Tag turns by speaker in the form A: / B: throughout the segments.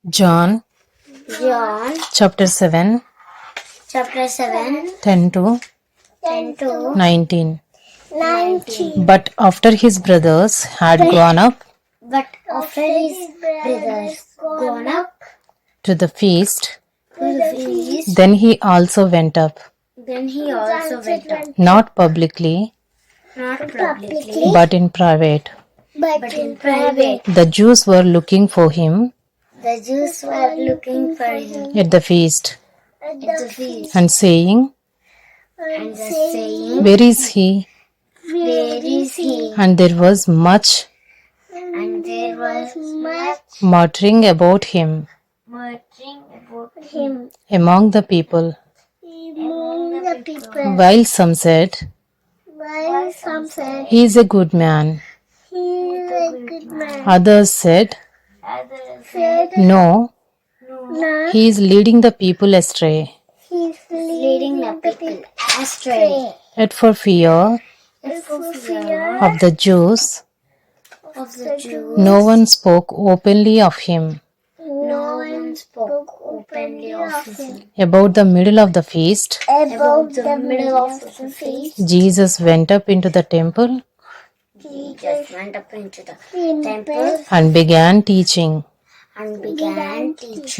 A: John chapter 7 10 to 19. But after his brothers had gone up to the feast, then he also went up, not publicly, but in private. The Jews were looking for him at the feast, and saying, Where is he? And there was much muttering about him among the people, while some said, He is a good man. Others said, No, he is leading the people astray. Yet for fear of the Jews, no one spoke openly of him. About the middle of the feast, Jesus went up into the temple and began teaching.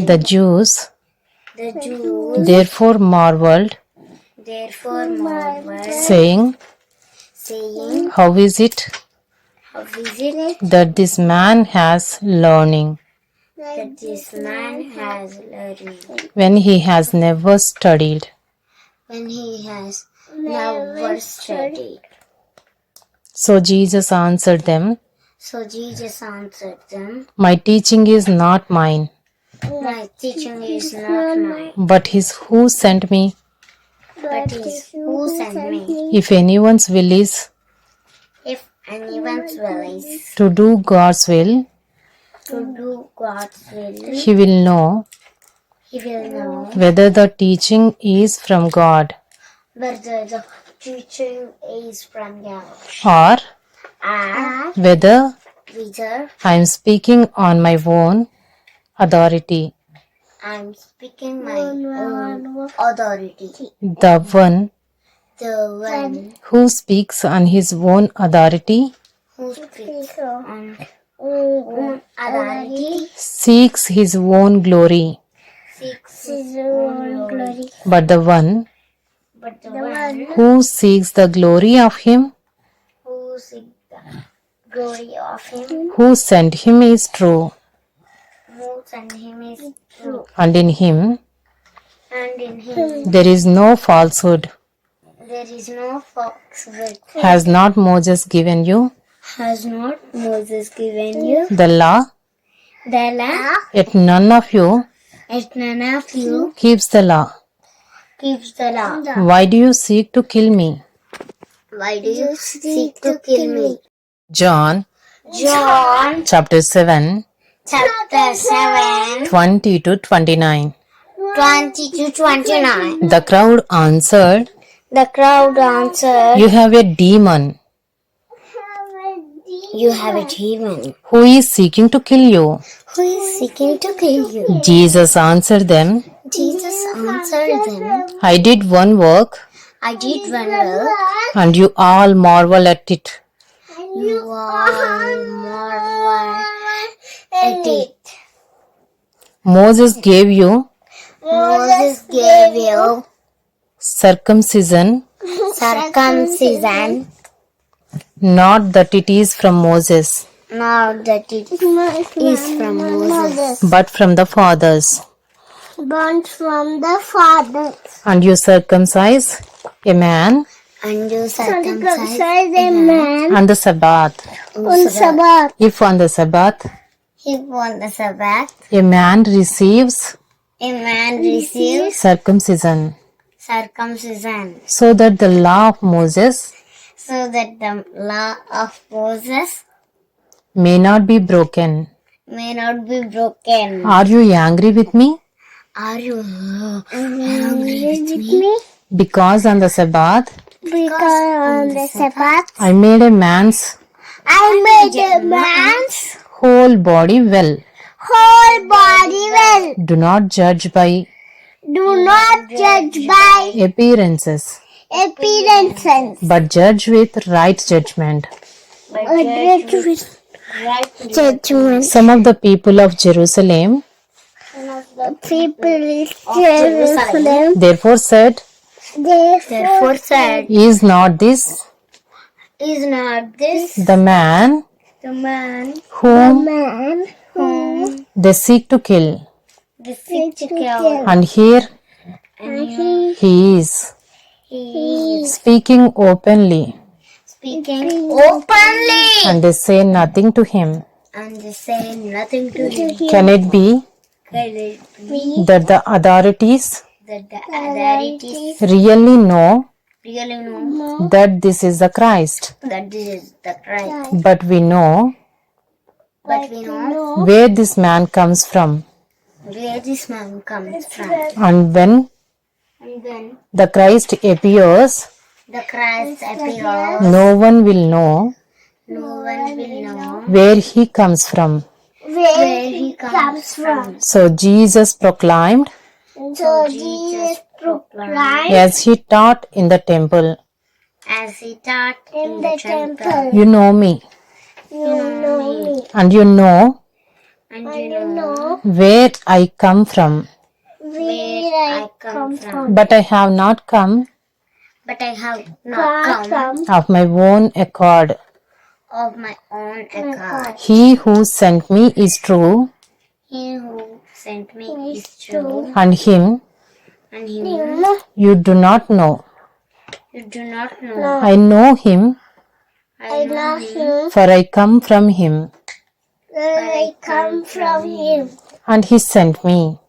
A: The Jews therefore marveled, saying, How is it that this man has learning, when he has never studied? So Jesus answered them, My teaching is not mine, but his who sent me. If anyone's will is to do God's will, he will know whether the teaching is from God or whether I am speaking on my own authority. The one who speaks on his own authority seeks his own glory. But the one who seeks the glory of him who sent him is true, and in him there is no falsehood. Has not Moses given you the law? Yet none of you keeps the law. Why do you seek to kill me? John chapter 7 20 to 29. The crowd answered, You have a demon. Who is seeking to kill you? Jesus answered them, I did one work, and you all marvel at it. Moses gave you circumcision, not that it is from Moses, but from the fathers. And you circumcise a man on the Sabbath. If on the Sabbath a man receives circumcision, so that the law of Moses may not be broken. Are you angry with me? Because on the Sabbath I made a man's whole body well.
B: whole body well.
A: Do not judge by appearances, but judge with right judgment. Some of the people of Jerusalem therefore said, Is not this the man whom they seek to kill? And here he is speaking openly, and they say nothing to him. Can it be that the authorities really know that this is the Christ? But we know where this man comes from. And when the Christ appears, no one will know where he comes from. So Jesus proclaimed, as he taught in the temple, You know me, and you know where I come from. But I have not come of my own accord. He who sent me is true, and him you do not know. I know him, for I come from him, and he sent me.